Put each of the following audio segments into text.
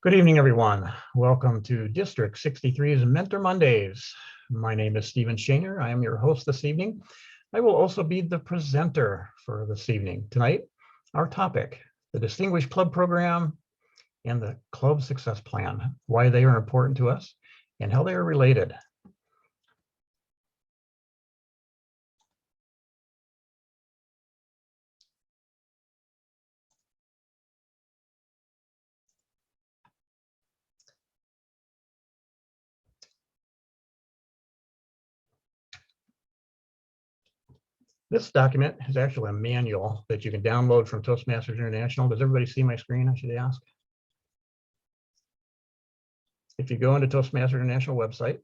Good evening, everyone. Welcome to District 63's Mentor Mondays. My name is Stephen Shaner. I am your host this evening. I will also be the presenter for this evening. Tonight, our topic, the Distinguished Club Program and the Club Success Plan, why they are important to us and how they are related. This document is actually a manual that you can download from Toastmasters International. Does everybody see my screen, I should ask? If you go into Toastmasters International website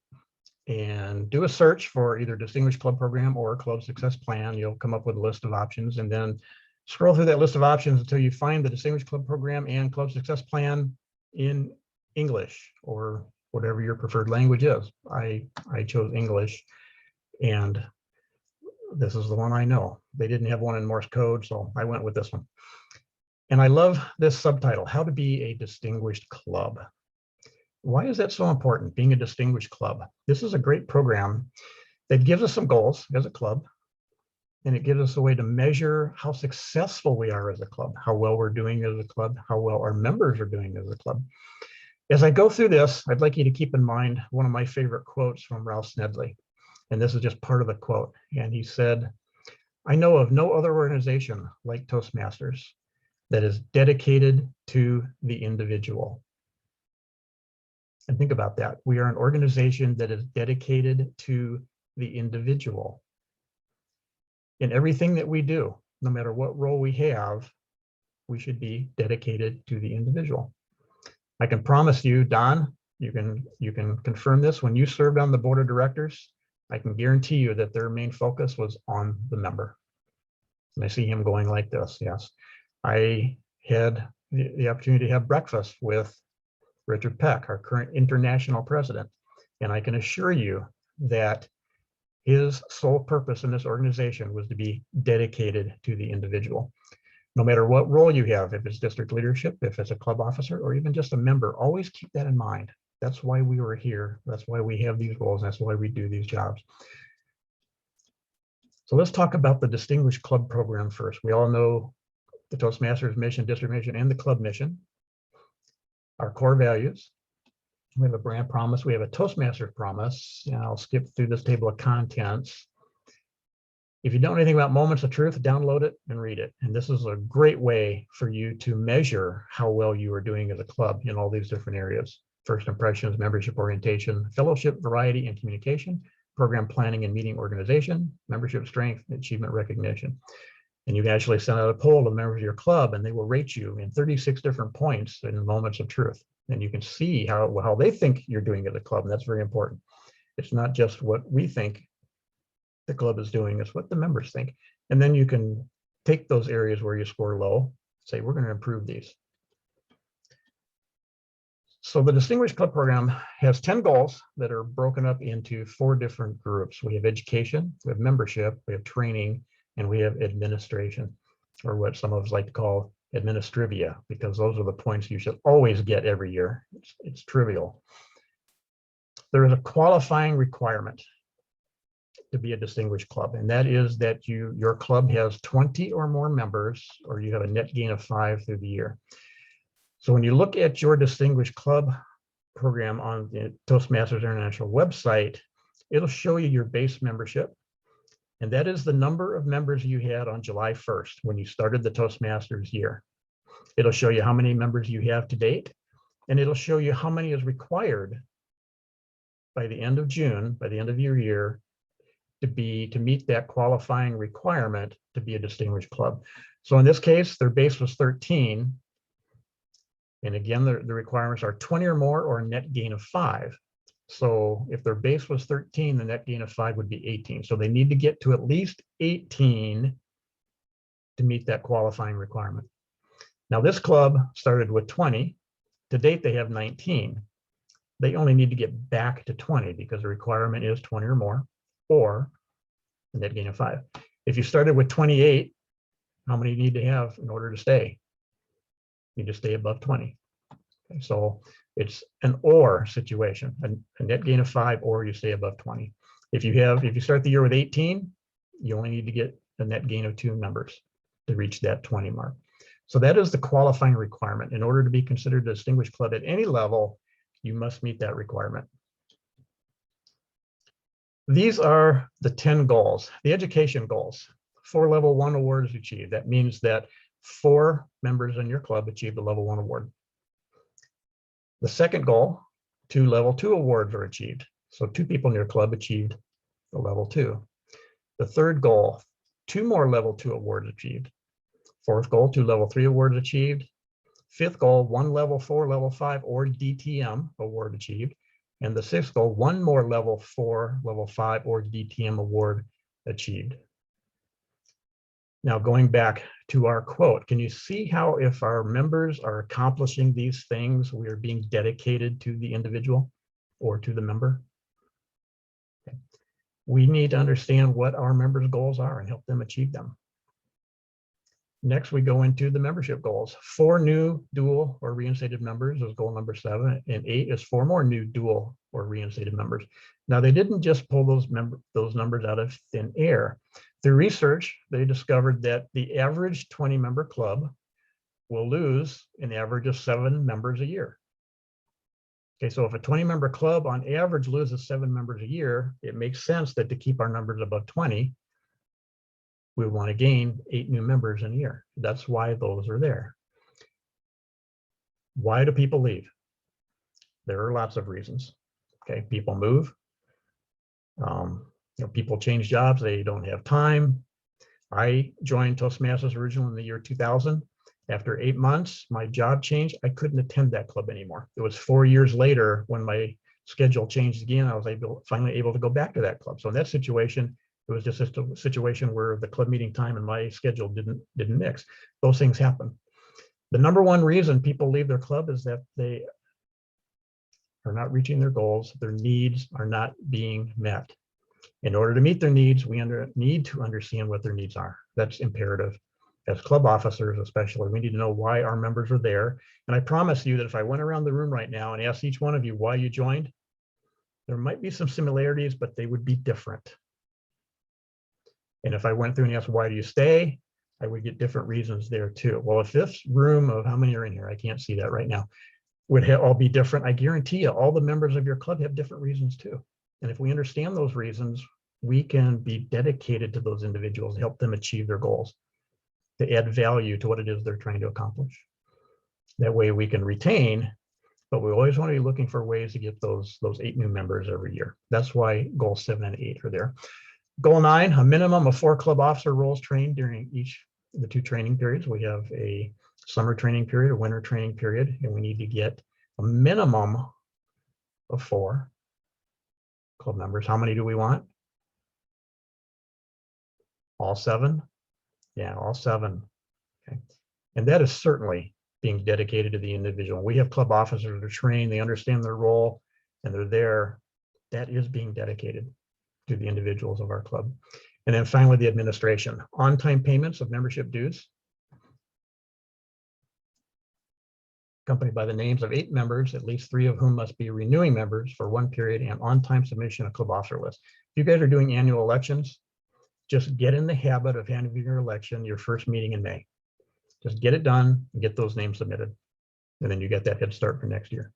and do a search for either Distinguished Club Program or Club Success Plan, you'll come up with a list of options, and then scroll through that list of options until you find the Distinguished Club Program and Club Success Plan in English or whatever your preferred language is. I chose English, and this is the one I know. They didn't have one in Morse code, so I went with this one. And I love this subtitle, How to Be a Distinguished Club. Why is that so important, being a distinguished club? This is a great program that gives us some goals as a club, and it gives us a way to measure how successful we are as a club, how well we're doing as a club, how well our members are doing as a club. As I go through this, I'd like you to keep in mind one of my favorite quotes from Ralph Snedley. And this is just part of the quote. And he said, "I know of no other organization like Toastmasters that is dedicated to the individual." And think about that. We are an organization that is dedicated to the individual. In everything that we do, no matter what role we have, we should be dedicated to the individual. I can promise you, Don, you can confirm this, when you served on the board of directors, I can guarantee you that their main focus was on the member. And I see him going like this, yes. I had the opportunity to have breakfast with Richard Peck, our current international president. And I can assure you that his sole purpose in this organization was to be dedicated to the individual. No matter what role you have, if it's district leadership, if it's a club officer, or even just a member, always keep that in mind. That's why we were here. That's why we have these roles. That's why we do these jobs. So let's talk about the Distinguished Club Program first. We all know the Toastmasters mission, district mission, and the club mission. Our core values. We have a brand promise. We have a Toastmasters promise. And I'll skip through this table of contents. If you don't know anything about Moments of Truth, download it and read it. And this is a great way for you to measure how well you are doing as a club in all these different areas. First impressions, membership orientation, fellowship, variety, and communication, program planning and meeting organization, membership strength, achievement recognition. And you can actually send out a poll to members of your club, and they will rate you in 36 different points in Moments of Truth. And you can see how they think you're doing as a club, and that's very important. It's not just what we think the club is doing, it's what the members think. And then you can take those areas where you score low, say, we're going to improve these. So the Distinguished Club Program has 10 goals that are broken up into 4 different groups. We have education, we have membership, we have training, and we have administration, or what some of us like to call administrivia, because those are the points you should always get every year. It's trivial. There is a qualifying requirement to be a distinguished club, and that is that your club has 20 or more members, or you have a net gain of 5 through the year. So when you look at your Distinguished Club Program on the Toastmasters International website, it'll show you your base membership. And that is the number of members you had on July 1st when you started the Toastmasters year. It'll show you how many members you have to date, and it'll show you how many is required by the end of June, by the end of your year, to meet that qualifying requirement to be a distinguished club. So in this case, their base was 13. And again, the requirements are 20 or more or a net gain of 5. So if their base was 13, the net gain of 5 would be 18. So they need to get to at least 18 to meet that qualifying requirement. Now this club started with 20. To date, they have 19. They only need to get back to 20 because the requirement is 20 or more, or a net gain of 5. If you started with 28, how many you need to have in order to stay? You just stay above 20. Okay, so it's an or situation, a net gain of 5, or you stay above 20. If you start the year with 18, you only need to get a net gain of 2 members to reach that 20 mark. So that is the qualifying requirement. In order to be considered a distinguished club at any level, you must meet that requirement. These are the 10 goals, the education goals. 4 level 1 awards achieved. That means that 4 members in your club achieved a level 1 award. The second goal, 2 level 2 awards are achieved. So 2 people in your club achieved the level 2. The third goal, 2 more level 2 awards achieved. Fourth goal, 2 level 3 awards achieved. Fifth goal, 1 level 4, level 5, or DTM award achieved. And the sixth goal, 1 more level 4, level 5, or DTM award achieved. Now, going back to our quote, can you see how if our members are accomplishing these things, we are being dedicated to the individual or to the member? Okay. We need to understand what our members' goals are and help them achieve them. Next, we go into the membership goals. 4 new dual or reinstated members is goal number 7, and 8 is 4 more new dual or reinstated members. Now, they didn't just pull those numbers out of thin air. Through research, they discovered that the average 20-member club will lose an average of 7 members a year. Okay, so if a 20-member club on average loses 7 members a year, it makes sense that to keep our numbers above 20, we want to gain 8 new members in a year. That's why those are there. Why do people leave? There are lots of reasons. Okay, people move. People change jobs. They don't have time. I joined Toastmasters originally in the year 2000. After 8 months, my job changed. I couldn't attend that club anymore. It was 4 years later when my schedule changed again. I was finally able to go back to that club. So in that situation, it was just a situation where the club meeting time and my schedule didn't mix. Those things happen. The number one reason people leave their club is that they are not reaching their goals. Their needs are not being met. In order to meet their needs, we need to understand what their needs are. That's imperative. As club officers, especially, we need to know why our members are there. And I promise you that if I went around the room right now and asked each one of you why you joined, there might be some similarities, but they would be different. And if I went through and asked, why do you stay? I would get different reasons there too. Well, if this room of how many are in here, I can't see that right now, would all be different, I guarantee you all the members of your club have different reasons too. And if we understand those reasons, we can be dedicated to those individuals, help them achieve their goals, to add value to what it is they're trying to accomplish. That way we can retain, but we always want to be looking for ways to get those 8 new members every year. That's why goals 7 and 8 are there. Goal 9, a minimum of 4 club officer roles trained during each of the 2 training periods. We have a summer training period, a winter training period, and we need to get a minimum of 4 club members. How many do we want? All 7? Yeah, all 7. Okay. And that is certainly being dedicated to the individual. We have club officers that are trained, they understand their role, and they're there. That is being dedicated to the individuals of our club. And then finally, the administration. On-time payments of membership dues, accompanied by the names of 8 members, at least 3 of whom must be renewing members for 1 period, and on-time submission of club officer list. If you guys are doing annual elections, just get in the habit of having your election your first meeting in May. Just get it done and get those names submitted. And then you get that head start for next year.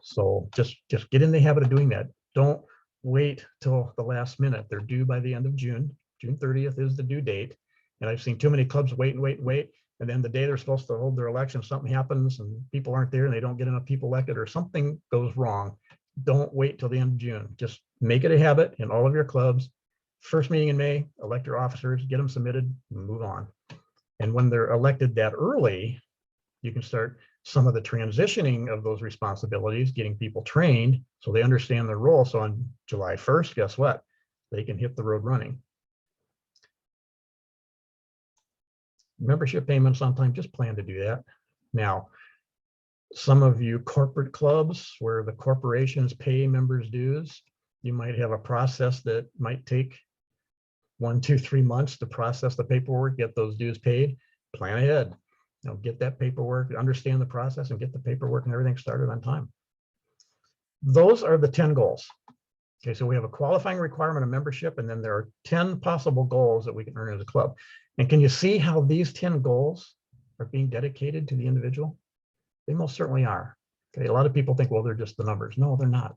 So just get in the habit of doing that. Don't wait till the last minute. They're due by the end of June. June 30th is the due date. And I've seen too many clubs wait and wait and wait. And then the day they're supposed to hold their election, something happens and people aren't there and they don't get enough people elected or something goes wrong. Don't wait till the end of June. Just make it a habit in all of your clubs. First meeting in May, elect your officers, get them submitted, and move on. And when they're elected that early, you can start some of the transitioning of those responsibilities, getting people trained so they understand their role. So on July 1st, guess what? They can hit the road running. Membership payments on time, just plan to do that. Now, some of you corporate clubs where the corporations pay members' dues, you might have a process that might take 1, 2, 3 months to process the paperwork, get those dues paid. Plan ahead. Get that paperwork, understand the process, and get the paperwork and everything started on time. Those are the 10 goals. Okay, so we have a qualifying requirement of membership, and then there are 10 possible goals that we can earn as a club. And can you see how these 10 goals are being dedicated to the individual? They most certainly are. Okay, a lot of people think, well, they're just the numbers. No, they're not.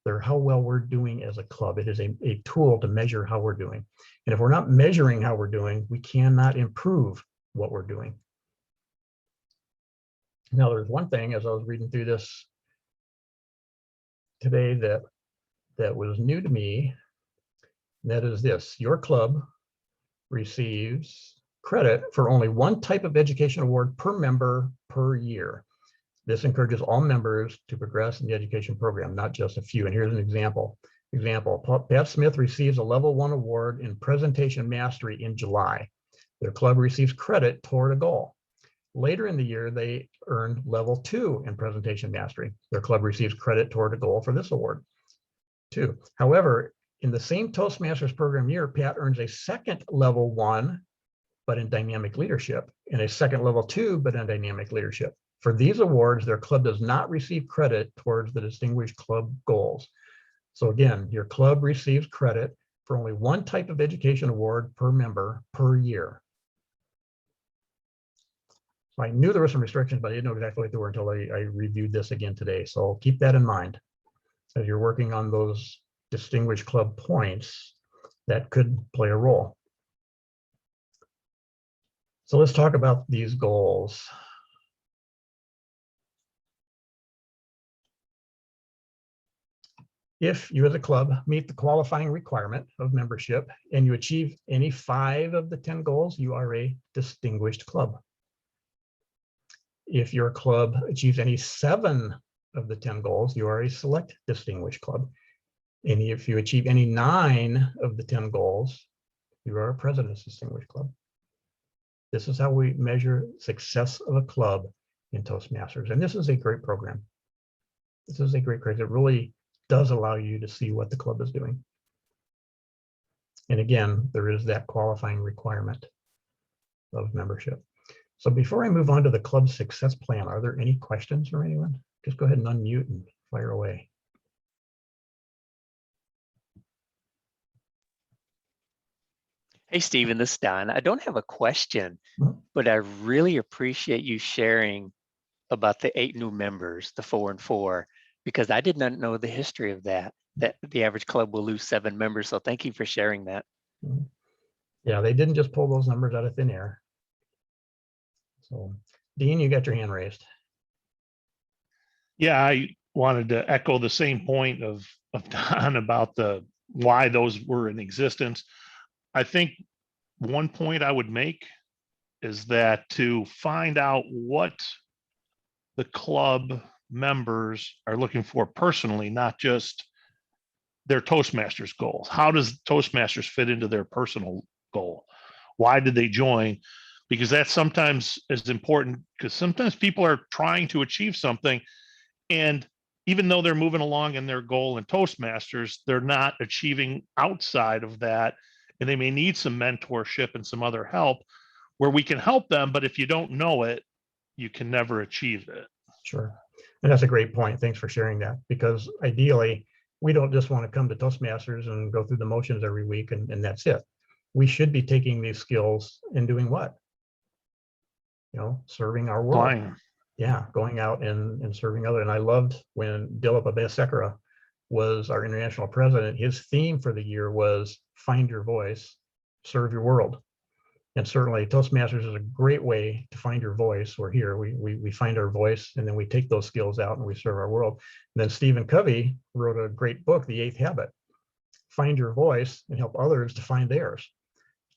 They're how well we're doing as a club. It is a tool to measure how we're doing. And if we're not measuring how we're doing, we cannot improve what we're doing. Now, there's one thing, as I was reading through this today, that was new to me. And that is this: your club receives credit for only one type of education award per member per year. This encourages all members to progress in the education program, not just a few. And here's an example. Pat Smith receives a level 1 award in presentation mastery in July. Their club receives credit toward a goal. Later in the year, they earn level 2 in presentation mastery. Their club receives credit toward a goal for this award too. However, in the same Toastmasters program year, Pat earns a second level 1, but in dynamic leadership, and a second level 2, but in dynamic leadership. For these awards, their club does not receive credit towards the distinguished club goals. So again, your club receives credit for only one type of education award per member per year. So I knew there were some restrictions, but I didn't know exactly what they were until I reviewed this again today. So keep that in mind as you're working on those distinguished club points that could play a role. So let's talk about these goals. If you as a club meet the qualifying requirement of membership and you achieve any 5 of the 10 goals, you are a distinguished club. If your club achieves any 7 of the 10 goals, you are a select distinguished club. And if you achieve any 9 of the 10 goals, you are a president's distinguished club. This is how we measure success of a club in Toastmasters. And this is a great program. This is a great program. It really does allow you to see what the club is doing. And again, there is that qualifying requirement of membership. So before I move on to the club success plan, are there any questions from anyone? Just go ahead and unmute and fire away. Hey, Stephen, this is Don. I don't have a question, but I really appreciate you sharing about the 8 new members, the 4 and 4, because I did not know the history of that the average club will lose 7 members. So thank you for sharing that. Yeah, they didn't just pull those numbers out of thin air. So Dean, you got your hand raised. Yeah, I wanted to echo the same point of Don about why those were in existence. I think one point I would make is that to find out what the club members are looking for personally, not just their Toastmasters goals. How does Toastmasters fit into their personal goal? Why did they join? Because that sometimes is important, because sometimes people are trying to achieve something, and even though they're moving along in their goal in Toastmasters, they're not achieving outside of that, and they may need some mentorship and some other help where we can help them. But if you don't know it, you can never achieve it. Sure. And that's a great point. Thanks for sharing that, because ideally, we don't just want to come to Toastmasters and go through the motions every week and that's it. We should be taking these skills and doing what? Serving our world. Flying. Yeah, going out and serving others. And I loved when Dilip Abeysekera was our international president. His theme for the year was find your voice, serve your world. And certainly Toastmasters is a great way to find your voice. We're here, we find our voice, and then we take those skills out and we serve our world. And then Stephen Covey wrote a great book, The 8th Habit. Find your voice and help others to find theirs.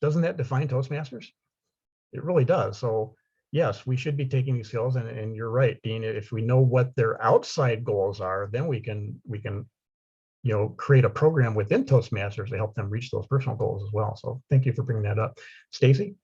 Doesn't that define Toastmasters? It really does. So yes, we should be taking these skills, and you're right, Dean. If we know what their outside goals are, then we can create a program within Toastmasters to help them reach those personal goals as well. So thank you for bringing that up. Stacy?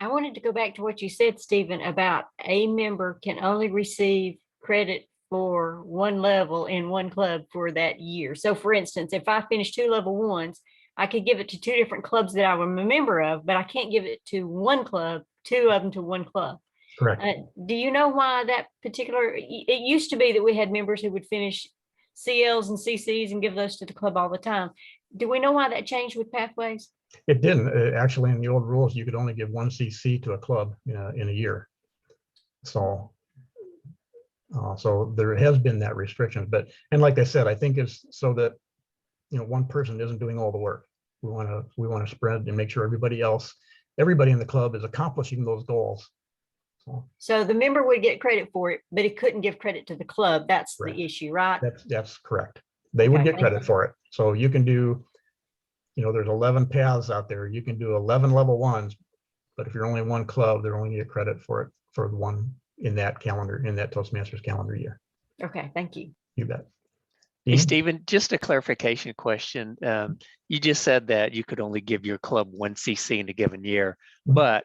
I wanted to go back to what you said, Stephen, about a member can only receive credit for one level in one club for that year. So for instance, if I finish 2 level 1s, I could give it to 2 different clubs that I'm a member of, but I can't give it to one club two of them to one club. Correct. Do you know why that particular, it used to be that we had members who would finish CLs and CCs and give those to the club all the time. Do we know why that changed with Pathways? It didn't. Actually, in the old rules, you could only give one CC to a club in a year. So, so there has been that restriction. But, and like I said, I think it's so that, one person isn't doing all the work. We want to spread and make sure everybody in the club is accomplishing those goals. So the member would get credit for it, but he couldn't give credit to the club. That's Correct. the issue, right? That's correct. They would Okay, get credit for it. So you can do, there's 11 paths out there. You can do 11 level ones, but if you're only one club, they're only get credit for it for one in that Toastmasters calendar year. Okay, thank you. You bet. Hey, Dean? Stephen, just a clarification question. You just said that you could only give your club one CC in a given year, Mhm. but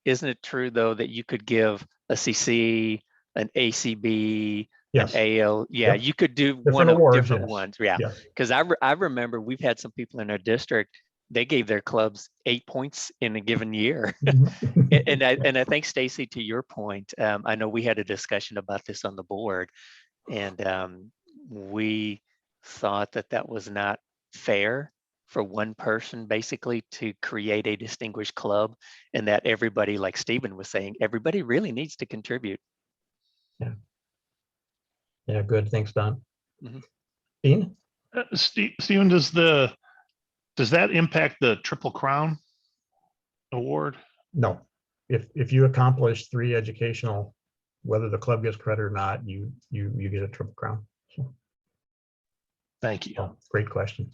isn't it true though that you could give a CC, an ACB, Yes. an AL? Yeah, Yep. you could do Different one of awards, different yes. ones. Yeah, Yes. because I remember we've had some people in our district, they gave their clubs 8 points in a given year. Mhm. And I think, Stacy, to your point, I know we had a discussion about this on the board, and we thought that was not fair for one person basically to create a distinguished club, and that everybody, like Stephen was saying, everybody really needs to contribute. Yeah, good. Thanks, Don. Mhm. Dean? Stephen, does that impact the Triple Crown award? No. If you accomplish 3 educational, whether the club gets credit or not, you get a Triple Crown. So, Thank you. great question.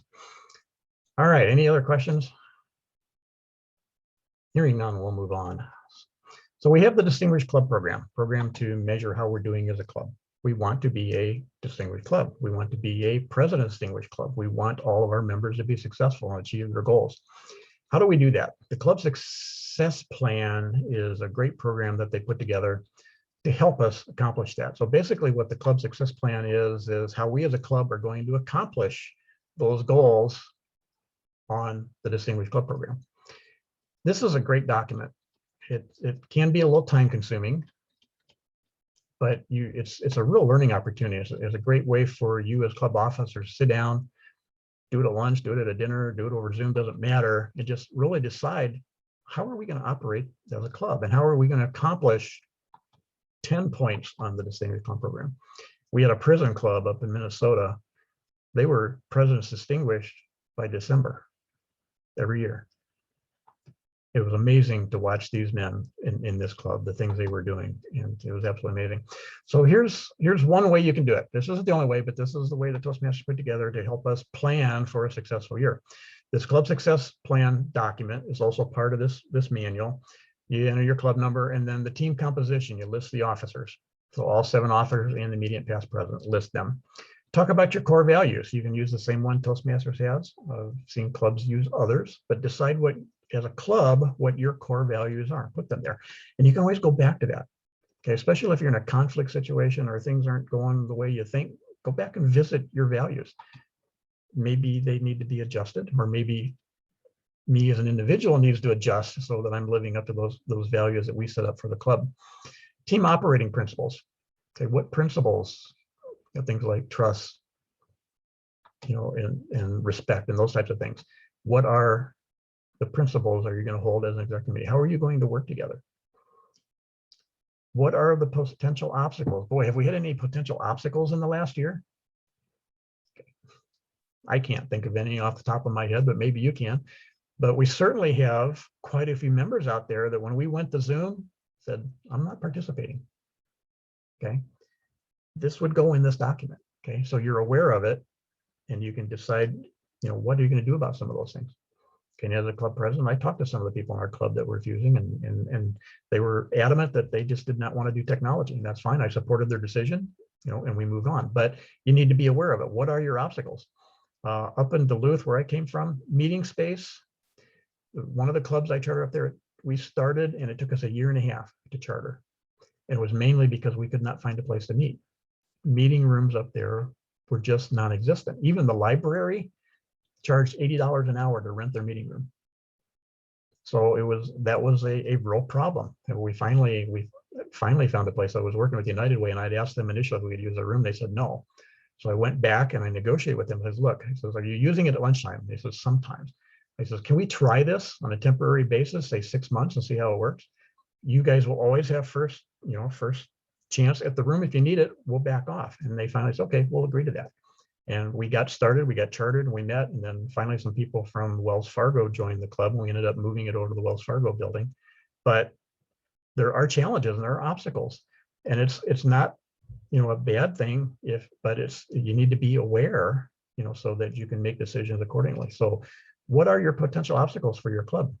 All right, any other questions? Hearing none, we'll move on. So we have the Distinguished Club program to measure how we're doing as a club. We want to be a distinguished club. We want to be a President's Distinguished Club. We want all of our members to be successful and achieve their goals. How do we do that? The Club Success Plan is a great program that they put together to help us accomplish that. So basically what the Club Success Plan is how we as a club are going to accomplish those goals on the Distinguished Club program. This is a great document. It can be a little time consuming, but it's a real learning opportunity. It's a great way for you as club officers to sit down, do it at lunch, do it at a dinner, do it over Zoom, doesn't matter, and just really decide how are we going to operate as a club and how are we going to accomplish 10 points on the Distinguished Club program. We had a prison club up in Minnesota. They were President's Distinguished by December every year. It was amazing to watch these men in this club, the things they were doing, and it was absolutely amazing. So here's one way you can do it. This isn't the only way, but this is the way the Toastmasters put together to help us plan for a successful year. This Club Success Plan document is also part of this manual. You enter your club number, and then the team composition, you list the officers. So all 7 officers and the immediate past president, list them. Talk about your core values. You can use the same one Toastmasters has. I've seen clubs use others, but decide what, as a club, what your core values are. Put them there. And you can always go back to that. Okay, especially if you're in a conflict situation or things aren't going the way you think, go back and visit your values. Maybe they need to be adjusted, or maybe me as an individual needs to adjust so that I'm living up to those values that we set up for the club. Team operating principles. Okay, what principles? Things like trust, and respect and those types of things. What are the principles are you going to hold as an executive committee? How are you going to work together? What are the potential obstacles? Boy, have we had any potential obstacles in the last year? I can't think of any off the top of my head, but maybe you can. But we certainly have quite a few members out there that when we went to Zoom said, I'm not participating. Okay. This would go in this document. Okay. So you're aware of it and you can decide, what are you going to do about some of those things? Okay. And as a club president, I talked to some of the people in our club that were refusing and they were adamant that they just did not want to do technology. And that's fine. I supported their decision, and we moved on. But you need to be aware of it. What are your obstacles? Up in Duluth, where I came from, meeting space. One of the clubs I chartered up there, we started and it took us 1.5 years to charter. And it was mainly because we could not find a place to meet. Meeting rooms up there were just non-existent. Even the library charged $80 an hour to rent their meeting room. So that was a real problem. And we finally found a place. I was working with United Way, and I'd asked them initially if we could use their room. They said no. So I went back and I negotiated with them. I said, look, he says, are you using it at lunchtime? They said, sometimes. I says, can we try this on a temporary basis, say 6 months, and see how it works? You guys will always have first chance at the room. If you need it, we'll back off. And they finally said, okay, we'll agree to that. And we got started, we got chartered, and we met. And then finally some people from Wells Fargo joined the club, and we ended up moving it over to the Wells Fargo building. But there are challenges and there are obstacles. And it's not, a bad thing but you need to be aware, so that you can make decisions accordingly. So what are your potential obstacles for your club?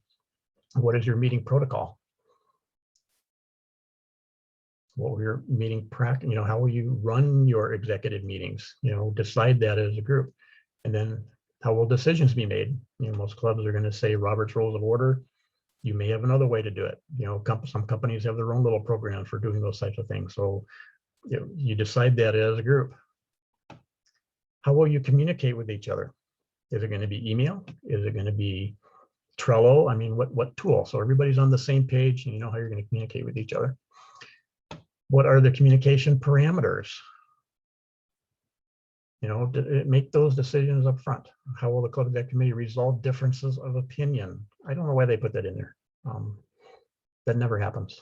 What is your meeting protocol? What will your meeting practice, how will you run your executive meetings? Decide that as a group. And then how will decisions be made? Most clubs are going to say Robert's Rules of Order. You may have another way to do it. Some companies have their own little program for doing those types of things. So you decide that as a group. How will you communicate with each other? Is it going to be email? Is it going to be Trello? I mean, what tool? So everybody's on the same page and you know how you're going to communicate with each other. What are the communication parameters? Make those decisions up front. How will the club exec committee resolve differences of opinion? I don't know why they put that in there. That never happens.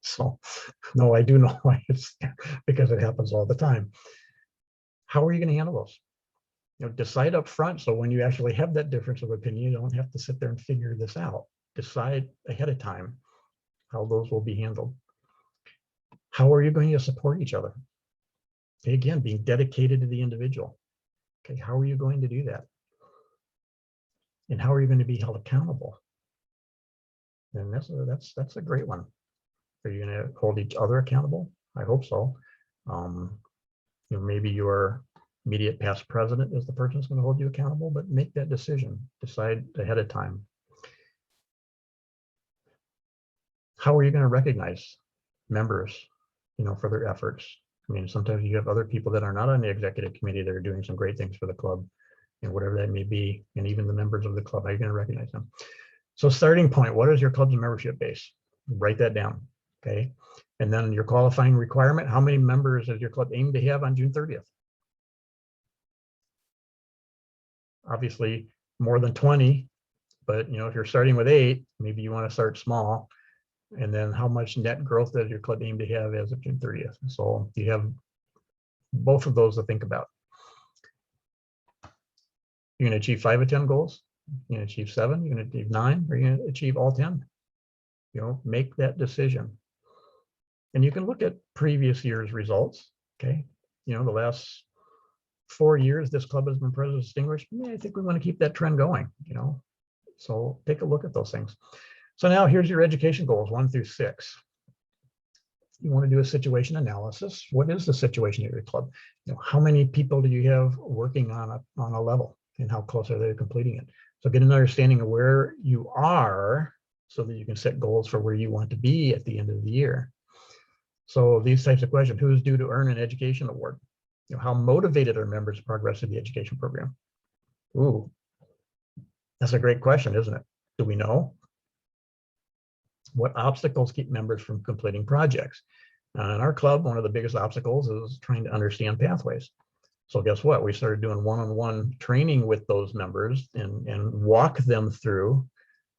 So, no, I do know why it's there, because it happens all the time. How are you going to handle those? Decide up front, so when you actually have that difference of opinion, you don't have to sit there and figure this out. Decide ahead of time how those will be handled. How are you going to support each other? Okay, again, being dedicated to the individual. Okay, how are you going to do that? And how are you going to be held accountable? And that's a great one. Are you going to hold each other accountable? I hope so. Maybe your immediate past president is the person who's going to hold you accountable, but make that decision. Decide ahead of time. How are you going to recognize members, for their efforts? I mean, sometimes you have other people that are not on the executive committee that are doing some great things for the club, and whatever that may be, and even the members of the club, how are you going to recognize them? So starting point, what is your club's membership base? Write that down, okay? And then your qualifying requirement, how many members does your club aim to have on June 30th? Obviously, more than 20, but if you're starting with 8, maybe you want to start small. And then how much net growth does your club aim to have as of June 30th? So you have both of those to think about. You're going to achieve 5 of 10 goals. You're going to achieve 7. You're going to achieve 9. Or you're going to achieve all 10. Make that decision. And you can look at previous year's results. Okay, the last 4 years this club has been President's Distinguished. I think we want to keep that trend going. So take a look at those things. So now here's your education goals, 1 through 6. You want to do a situation analysis. What is the situation at your club? How many people do you have working on a level, and how close are they to completing it? So get an understanding of where you are so that you can set goals for where you want to be at the end of the year. So these types of questions: who is due to earn an education award? How motivated are members to progress in the education program? Ooh, that's a great question, isn't it? Do we know? What obstacles keep members from completing projects? In our club, one of the biggest obstacles is trying to understand pathways. So guess what? We started doing one-on-one training with those members and walk them through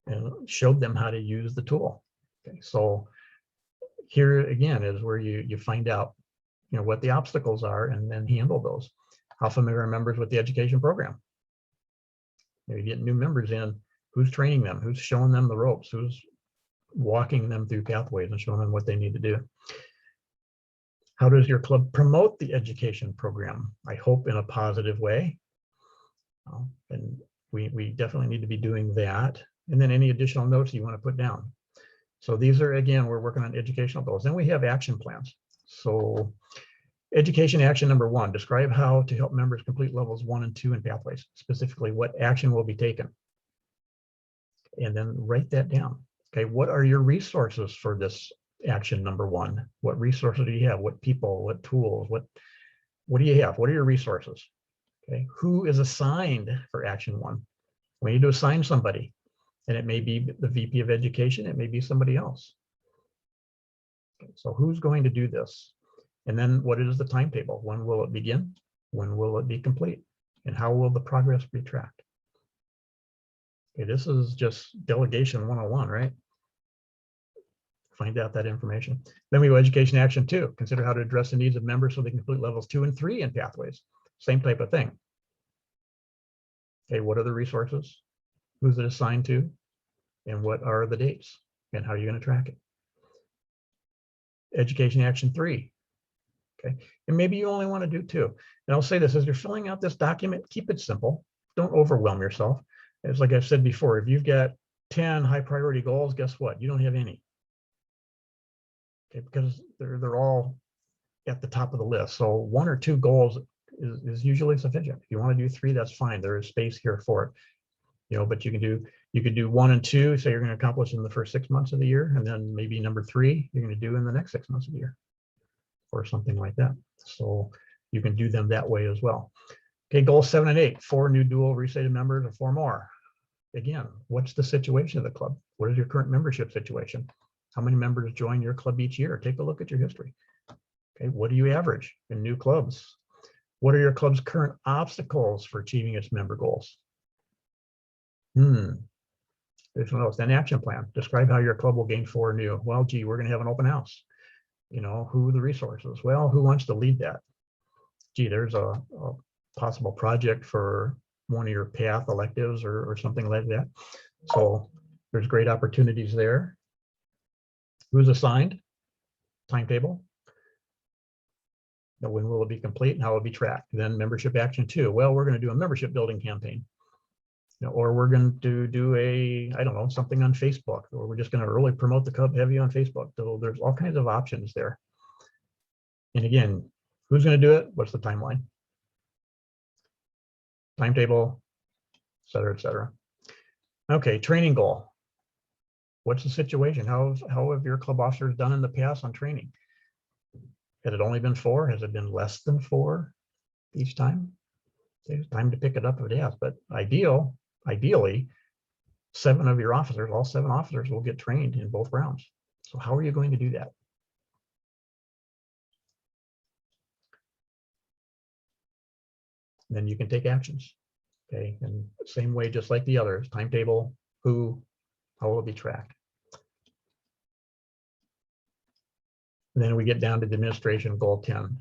and showed them how to use the tool. Okay, so here again is where you find out what the obstacles are and then handle those. How familiar are members with the education program? You get new members in, who's training them? Who's showing them the ropes? Who's walking them through pathways and showing them what they need to do? How does your club promote the education program? I hope in a positive way. And we definitely need to be doing that. And then any additional notes you want to put down. So these are, again, we're working on educational goals. Then we have action plans. So education action number 1, describe how to help members complete levels 1 and 2 in pathways. Specifically, what action will be taken? And then write that down. Okay, what are your resources for this action number 1? What resources do you have? What people, what tools, what do you have? What are your resources? Okay, who is assigned for action 1? We need to assign somebody. And it may be the VP of Education, it may be somebody else. Okay, so who's going to do this? And then what is the timetable? When will it begin? When will it be complete? And how will the progress be tracked? Okay, this is just delegation 101, right? Find out that information. Then we go education action 2. Consider how to address the needs of members so they can complete levels 2 and 3 in pathways. Same type of thing. Okay, what are the resources? Who's it assigned to? And what are the dates? And how are you going to track it? Education action 3. Okay, and maybe you only want to do 2. And I'll say this, as you're filling out this document, keep it simple. Don't overwhelm yourself. It's like I've said before, if you've got 10 high priority goals, guess what? You don't have any. Okay, because they're all at the top of the list. So 1 or 2 goals is usually sufficient. If you want to do 3, that's fine. There is space here for it. You know, but you could do 1 and 2, say you're going to accomplish in the first 6 months of the year, and then maybe number 3 you're going to do in the next 6 months of the year, or something like that. So you can do them that way as well. Okay, goals 7 and 8, 4 new dual restated members or 4 more. Again, what's the situation of the club? What is your current membership situation? How many members join your club each year? Take a look at your history. Okay, what do you average in new clubs? What are your club's current obstacles for achieving its member goals? There's one else. Then action plan. Describe how your club will gain 4 new. Well, gee, we're going to have an open house. You know, who are the resources? Well, who wants to lead that? Gee, there's a possible project for one of your path electives or something like that. So there's great opportunities there. Who's assigned? Timetable. Now, when will it be complete and how will it be tracked? Then membership action 2. Well, we're going to do a membership building campaign. You know, or we're going to do I don't know, something on Facebook, or we're just going to really promote the club heavy on Facebook. So there's all kinds of options there. And again, who's going to do it? What's the timeline? Timetable, et cetera, et cetera. Okay, training goal. What's the situation? How have your club officers done in the past on training? Has it only been 4? Has it been less than 4 each time? It's time to pick it up if it has, but ideally, 7 of your officers, all 7 officers will get trained in both rounds. So how are you going to do that? Then you can take actions. Okay, and same way, just like the others, timetable, who, how will it be tracked? And then we get down to the administration goal 10.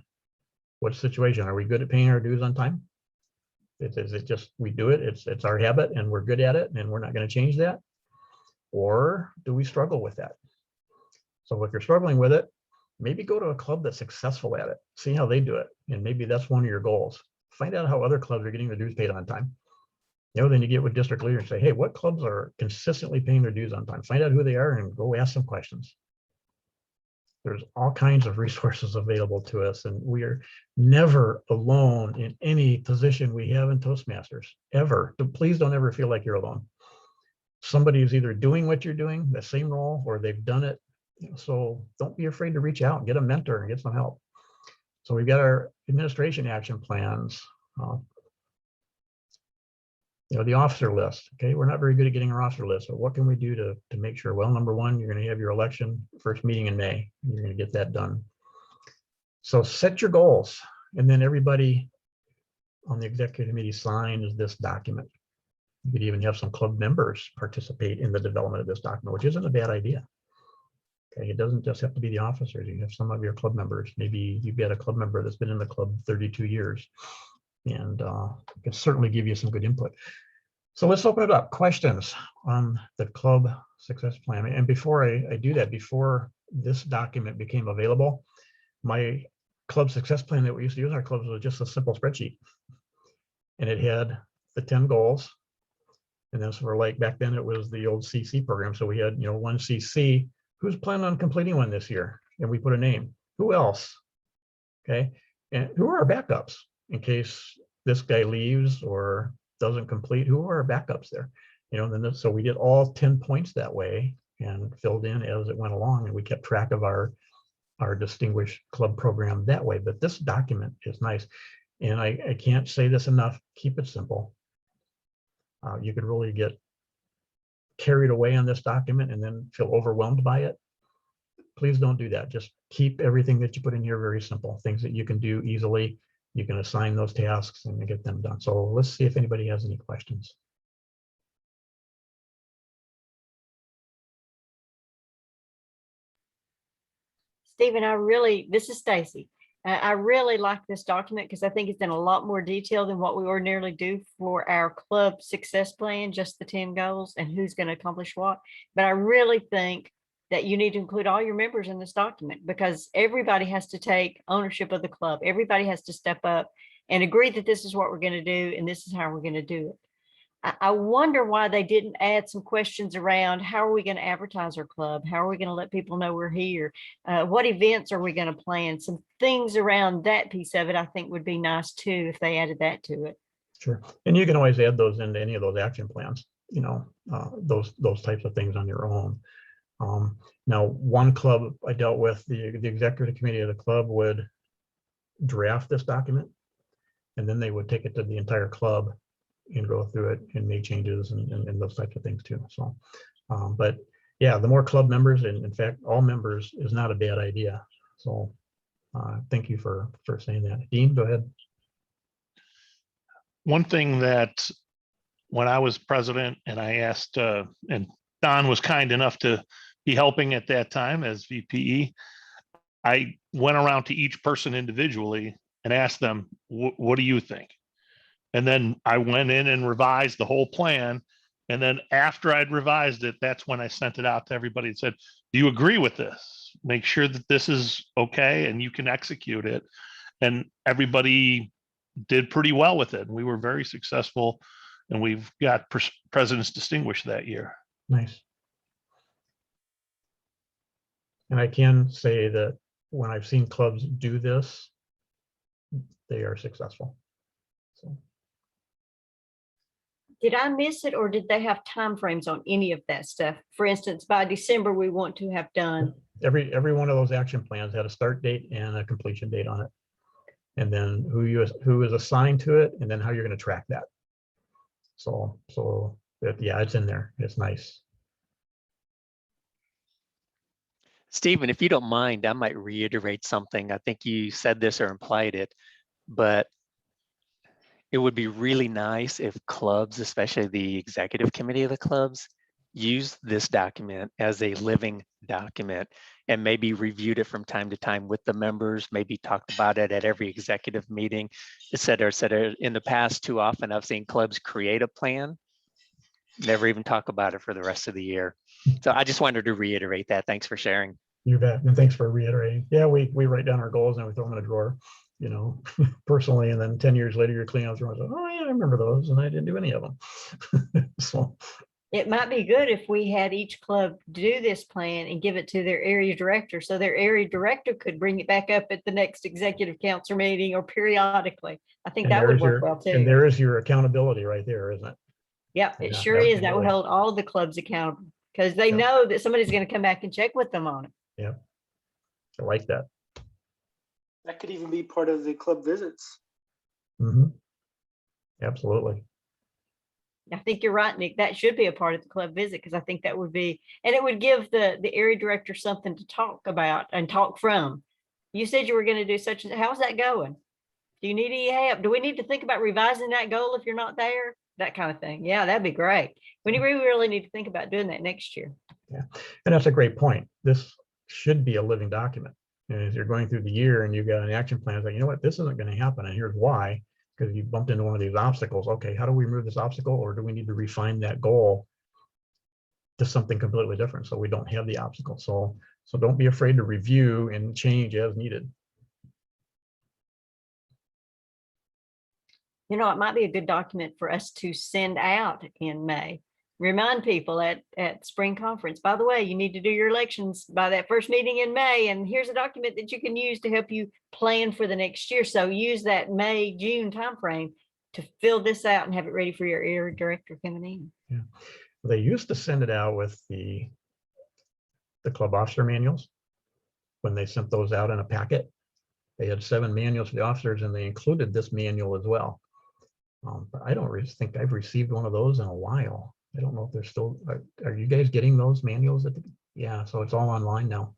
What situation? Are we good at paying our dues on time? Is it just we do it? It's our habit and we're good at it and we're not going to change that? Or do we struggle with that? So if you're struggling with it, maybe go to a club that's successful at it. See how they do it. And maybe that's one of your goals. Find out how other clubs are getting their dues paid on time. You know, then you get with district leaders and say, hey, what clubs are consistently paying their dues on time? Find out who they are and go ask some questions. There's all kinds of resources available to us, and we are never alone in any position we have in Toastmasters, ever. So please don't ever feel like you're alone. Somebody is either doing what you're doing, the same role, or they've done it. So don't be afraid to reach out and get a mentor and get some help. So we've got our administration action plans. You know, the officer list. Okay, we're not very good at getting our officer list. So what can we do to make sure? Well, number 1, you're going to have your election first meeting in May. You're going to get that done. So set your goals, and then everybody on the executive committee signs this document. You could even have some club members participate in the development of this document, which isn't a bad idea. Okay, it doesn't just have to be the officers. You have some of your club members. Maybe you've got a club member that's been in the club 32 years. And can certainly give you some good input. So let's open it up. Questions on the club success plan. And before I do that, before this document became available, my club success plan that we used to use in our clubs was just a simple spreadsheet. And it had the 10 goals. And then so we're like, back then it was the old CC program. So we had, you know, 1 CC, who's planning on completing one this year? And we put a name. Who else? Okay. And who are our backups? In case this guy leaves or doesn't complete, who are our backups there? You know, then so we did all 10 points that way and filled in as it went along, and we kept track of our distinguished club program that way. But this document is nice, and I can't say this enough. Keep it simple. You could really get carried away on this document and then feel overwhelmed by it, please don't do that. Just keep everything that you put in here very simple, things that you can do easily. You can assign those tasks and get them done. So let's see if anybody has any questions. Stephen, this is Stacy. I really like this document because I think it's in a lot more detail than what we ordinarily do for our club success plan, just the 10 goals and who's going to accomplish what. But I really think that you need to include all your members in this document, because everybody has to take ownership of the club. Everybody has to step up and agree that this is what we're going to do and this is how we're going to do it. I wonder why they didn't add some questions around how are we going to advertise our club? How are we going to let people know we're here? What events are we going to plan? Some things around that piece of it, I think would be nice too, if they added that to it. Sure. And you can always add those into any of those action plans, you know, those types of things on your own. Now, one club I dealt with, the executive committee of the club would draft this document, and then they would take it to the entire club and go through it and make changes and those types of things too. So, but yeah, the more club members, and in fact, all members, is not a bad idea. So thank you for saying that. Dean, go ahead. One thing that when I was president and I asked, and Don was kind enough to be helping at that time as VPE, I went around to each person individually and asked them, what do you think? And then I went in and revised the whole plan. And then after I'd revised it, that's when I sent it out to everybody and said, do you agree with this? Make sure that this is okay and you can execute it. And everybody did pretty well with it. We were very successful, and we've got President's Distinguished that year. Nice. And I can say that when I've seen clubs do this, they are successful. So. Did I miss it, or did they have timeframes on any of that stuff? For instance, by December, we want to have done. Every one of those action plans had a start date and a completion date on it, and then who is assigned to it, and then how you're going to track that. So yeah, it's in there. It's nice. Stephen, if you don't mind, I might reiterate something. I think you said this or implied it, but it would be really nice if clubs, especially the executive committee of the clubs, use this document as a living document and maybe reviewed it from time to time with the members, maybe talked about it at every executive meeting, et cetera, et cetera. In the past, too often I've seen clubs create a plan, never even talk about it for the rest of the year. So I just wanted to reiterate that. Thanks for sharing. You bet. And thanks for reiterating. Yeah, we write down our goals and we throw them in a drawer, you know, personally. And then 10 years later, you're cleaning out the drawer. Oh yeah, I remember those, and I didn't do any of them. So it might be good if we had each club do this plan and give it to their area director, so their area director could bring it back up at the next executive council meeting or periodically. I think that would work well too. And there is your accountability right there, isn't it? Yep, it sure is. That would hold all the clubs accountable, because they know that somebody's going to come back and check with them on it. Yeah, I like that. That could even be part of the club visits. Mm-hmm. Absolutely. I think you're right, Nick. That should be a part of the club visit, because I think that would be, and it would give the area director something to talk about and talk from. You said you were going to do such, how's that going? Do you need any help? Do we need to think about revising that goal if you're not there? That kind of thing. Yeah, that'd be great. We really need to think about doing that next year. Yeah, and that's a great point. This should be a living document. And as you're going through the year and you've got an action plan, it's like, you know what, this isn't going to happen, and here's why. Because you bumped into one of these obstacles. Okay, how do we remove this obstacle, or do we need to refine that goal to something completely different so we don't have the obstacle? So don't be afraid to review and change as needed. You know, it might be a good document for us to send out in May. Remind people at spring conference, by the way, you need to do your elections by that first meeting in May, and here's a document that you can use to help you plan for the next year. So use that May, June timeframe to fill this out and have it ready for your area director coming in. Yeah, they used to send it out with the club officer manuals. When they sent those out in a packet, they had 7 manuals for the officers, and they included this manual as well. But I don't think I've received one of those in a while. I don't know if they're still, are you guys getting those manuals? Yeah, so it's all online now.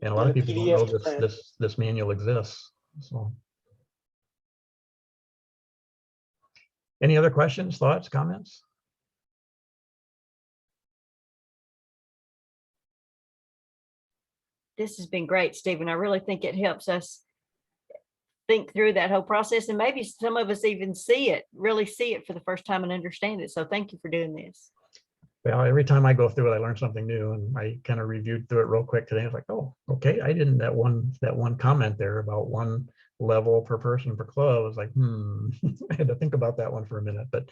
And a lot of Yeah, people don't know PDF plan. this manual exists, so. Any other questions, thoughts, comments? This has been great, Stephen. I really think it helps us think through that whole process, and maybe some of us even really see it for the first time and understand it. So thank you for doing this. Well, every time I go through it, I learn something new, and I kind of reviewed through it real quick today. I was like, oh, okay, I didn't, that one comment there about one level per person per club. I was like, I had to think about that one for a minute. But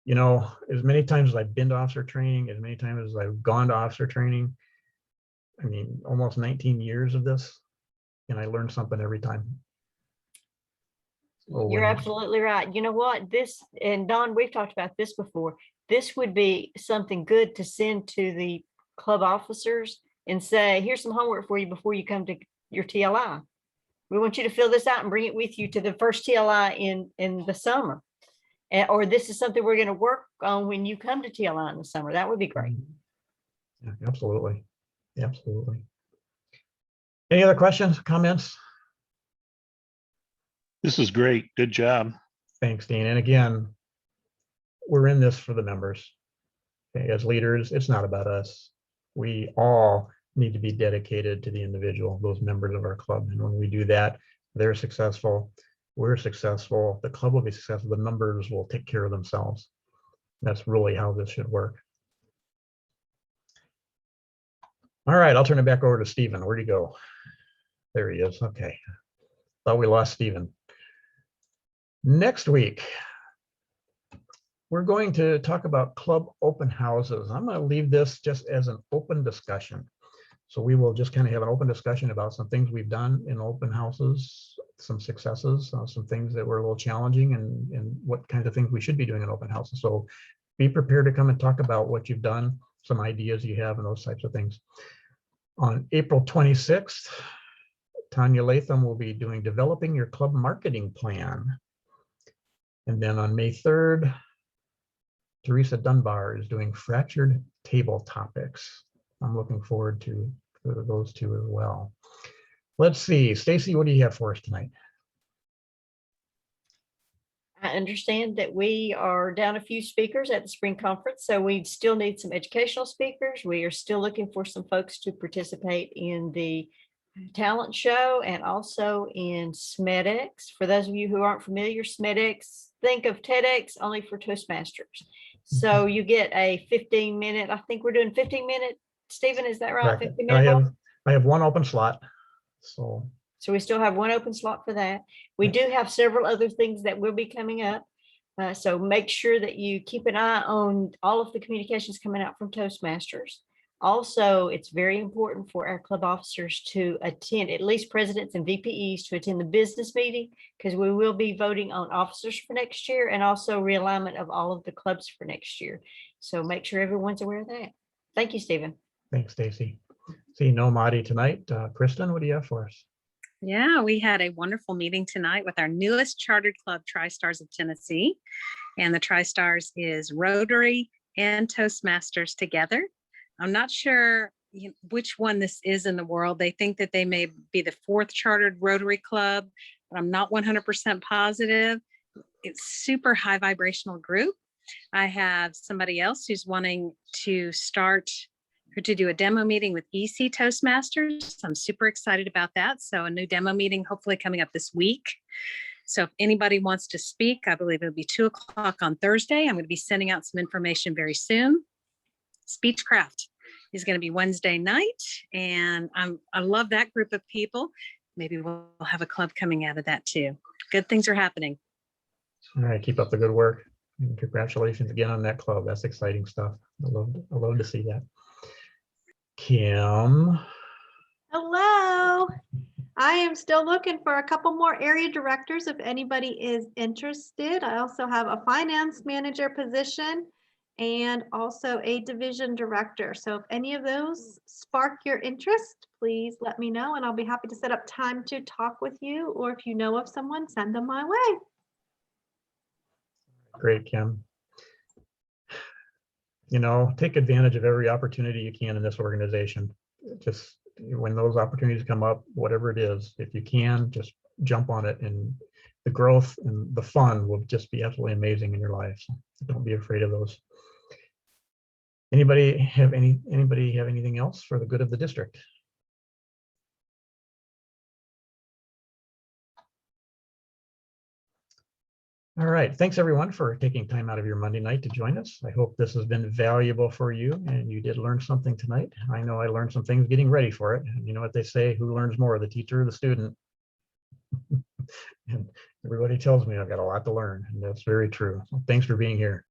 you know, as many times as I've been to officer training, as many times as I've gone to officer training, I mean, almost 19 years of this, and I learned something every time. So You're when- absolutely right. You know what? This, and Don, we've talked about this before. This would be something good to send to the club officers and say, here's some homework for you before you come to your TLI. We want you to fill this out and bring it with you to the first TLI in the summer. Or this is something we're going to work on when you come to TLI in the summer. That would be great. Yeah, absolutely. Absolutely. Any other questions, comments? This is great. Good job. Thanks, Dean. And again, we're in this for the members. Okay, as leaders, it's not about us. We all need to be dedicated to the individual, those members of our club. And when we do that, they're successful, we're successful, the club will be successful, the members will take care of themselves. That's really how this should work. All right, I'll turn it back over to Stephen. Where'd he go? There he is. Okay. Thought we lost Stephen. Next week, we're going to talk about club open houses. I'm going to leave this just as an open discussion. So we will just kind of have an open discussion about some things we've done in open houses, some successes, some things that were a little challenging, and what kinds of things we should be doing in open houses. So be prepared to come and talk about what you've done, some ideas you have, and those types of things. On April 26th, Tanya Latham will be doing developing your club marketing plan. And then on May 3rd, Teresa Dunbar is doing fractured table topics. I'm looking forward to those two as well. Let's see, Stacy, what do you have for us tonight? I understand that we are down a few speakers at the spring conference, so we still need some educational speakers. We are still looking for some folks to participate in the talent show and also in SMEDX. For those of you who aren't familiar, SMEDX, think of TEDx only for Toastmasters. So you get a 15-minute, I think we're doing 15-minute, Stephen, is that right? Correct. 15-minute. I have one open slot. So we still have one open slot for that. We do have several other things that will be coming up. So make sure that you keep an eye on all of the communications coming out from Toastmasters. Also, it's very important for our club officers to attend, at least presidents and VPEs, to attend the business meeting, because we will be voting on officers for next year and also realignment of all of the clubs for next year. So make sure everyone's aware of that. Thank you, Stephen. thanks, Stacy. See no Madi tonight. Kristen, what do you have for us? Yeah, we had a wonderful meeting tonight with our newest chartered club, Tri-Stars of Tennessee. And the Tri-Stars is Rotary and Toastmasters together. I'm not sure which one this is in the world. They think that they may be the 4th chartered Rotary club, but I'm not 100% positive. It's super high vibrational group. I have somebody else who's wanting to start or to do a demo meeting with EC Toastmasters. I'm super excited about that. So a new demo meeting hopefully coming up this week. So if anybody wants to speak, I believe it'll be 2 o'clock on Thursday. I'm going to be sending out some information very soon. Speechcraft is going to be Wednesday night. And I love that group of people. Maybe we'll have a club coming out of that too. Good things are happening. All right, keep up the good work. And congratulations again on that club. That's exciting stuff. I love to see that. Kim. Hello. I am still looking for a couple more area directors if anybody is interested. I also have a finance manager position and also a division director. So if any of those spark your interest, please let me know and I'll be happy to set up time to talk with you, or if you know of someone, send them my way. Great, Kim. take advantage of every opportunity you can in this organization. Just when those opportunities come up, whatever it is, if you can, just jump on it, and the growth and the fun will just be absolutely amazing in your life. So don't be afraid of those. Anybody have anything else for the good of the district? All right, thanks everyone for taking time out of your Monday night to join us. I hope this has been valuable for you and you did learn something tonight. I know I learned some things getting ready for it. And you know what they say, who learns more, the teacher or the student? And everybody tells me I've got a lot to learn, and that's very true. So thanks for being here.